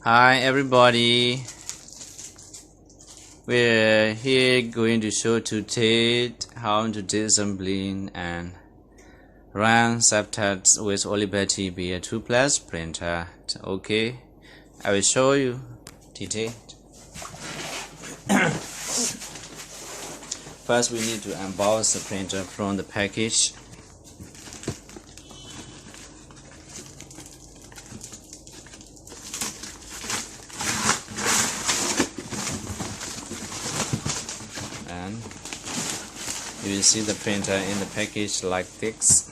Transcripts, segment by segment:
Hi everybody, we're here going to show today how to disassemble and run subtitles with Olivetti PR2 Plus printer. Okay, I will show you today. First we need to unbox the printer from the package. And you will see the printer in the package like this.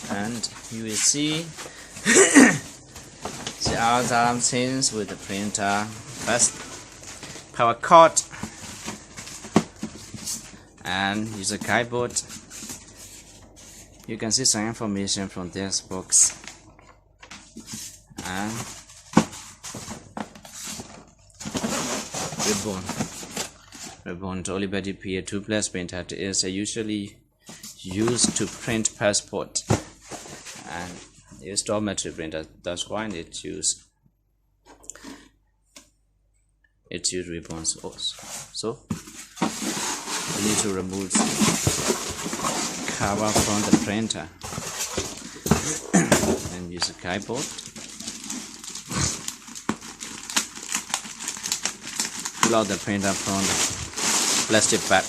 And you will see the other things with the printer. First, power cord and user keyboard. You can see some information from this box, and ribbon. Olivetti PR2 Plus printer is usually used to print passport, and it's dormitory printer. That's why it use ribbons also. So we need to remove cover from the printer and use a keyboard. Pull out the printer from the plastic bag.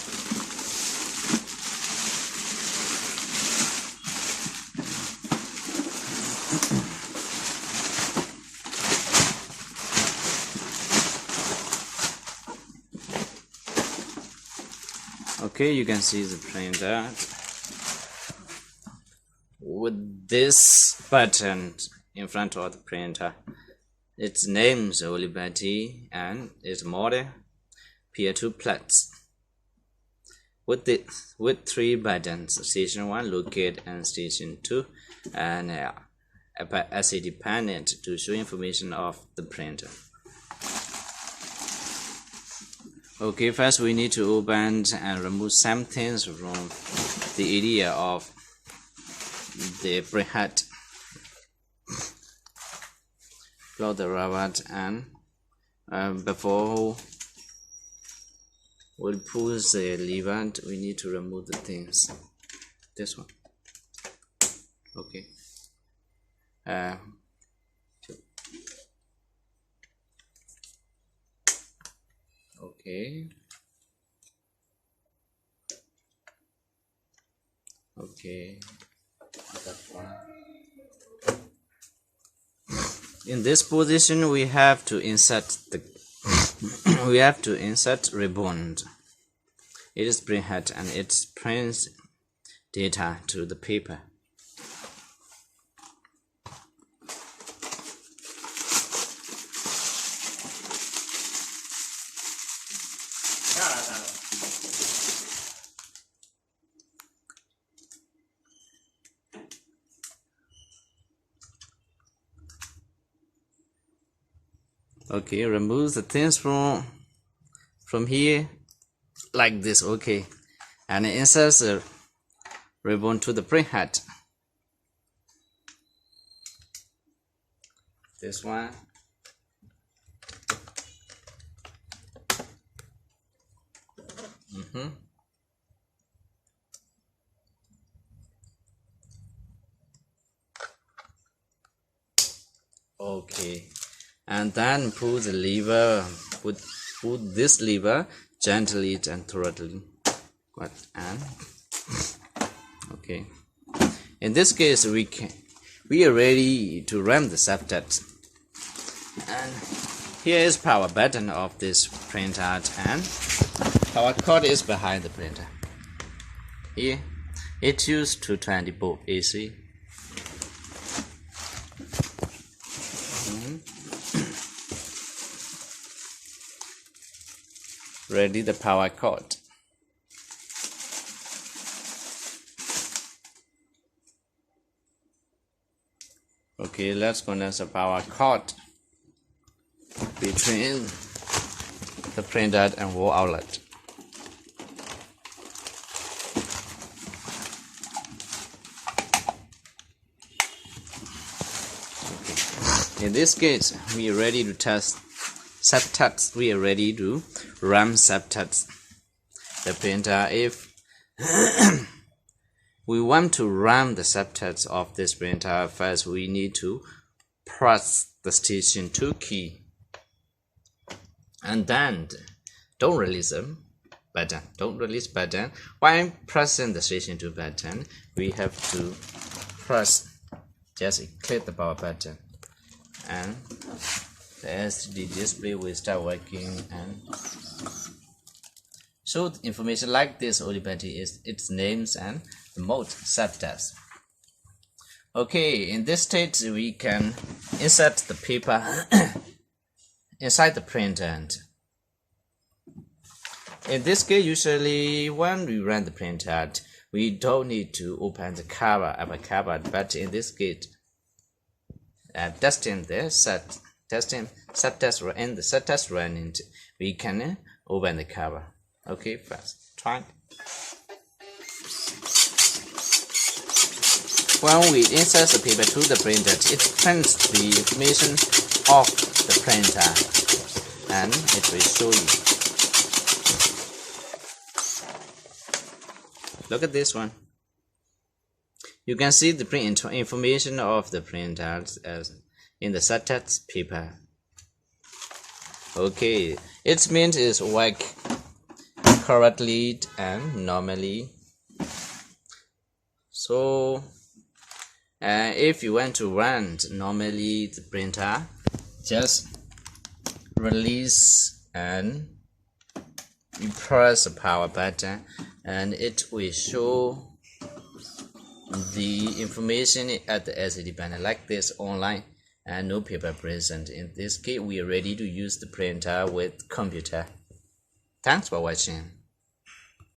Okay, you can see the printer with this button in front of the printer. Its name is Olivetti and its model PR2 Plus. With three buttons: station 1, locate, and station 2, and LCD panel to show information of the printer. Okay, first we need to open and remove some things from the area of the printhead. Close the rubber, and before we push the lever, we need to remove the things. This one. Okay. Okay. That one. In this position, we have to insert ribbon. It is printhead and it prints data to the paper. Okay, remove the things from here like this. Okay, and insert the ribbon to the printhead. This one. Okay, and then pull the lever. Put this lever gently and thoroughly. And okay, in this case we are ready to run the subtitles. And here is power button of this printer, and power cord is behind the printer. Here it uses 220 volt AC. Ready the power cord. Okay, let's connect the power cord between the printer and wall outlet. In this case, we are ready to test subtitles. We are ready to run subtitles. The printer, if we want to run the subtitles of this printer, first we need to press the station 2 key, and then don't release button. While pressing the station 2 button, we have to press, just click the power button, and the LCD display will start working and show the information like this. Olivetti is its names and the mode subtitles. Okay, in this state we can insert the paper inside the printer. And in this case, usually when we run the printer, we don't need to open the cover, upper cover, but in this case, testing the subtitles in the subtitles running, we can open the cover. Okay, first try. When we insert the paper to the printer, it prints the information of the printer, and it will show you. Look at this one. You can see the print information of the printer as in the subtitles paper. Okay, its means is work correctly and normally. So if you want to run normally the printer, just release and you press the power button, and it will show the information at the LCD panel like this online, and no paper present. In this case, we are ready to use the printer with computer. Thanks for watching.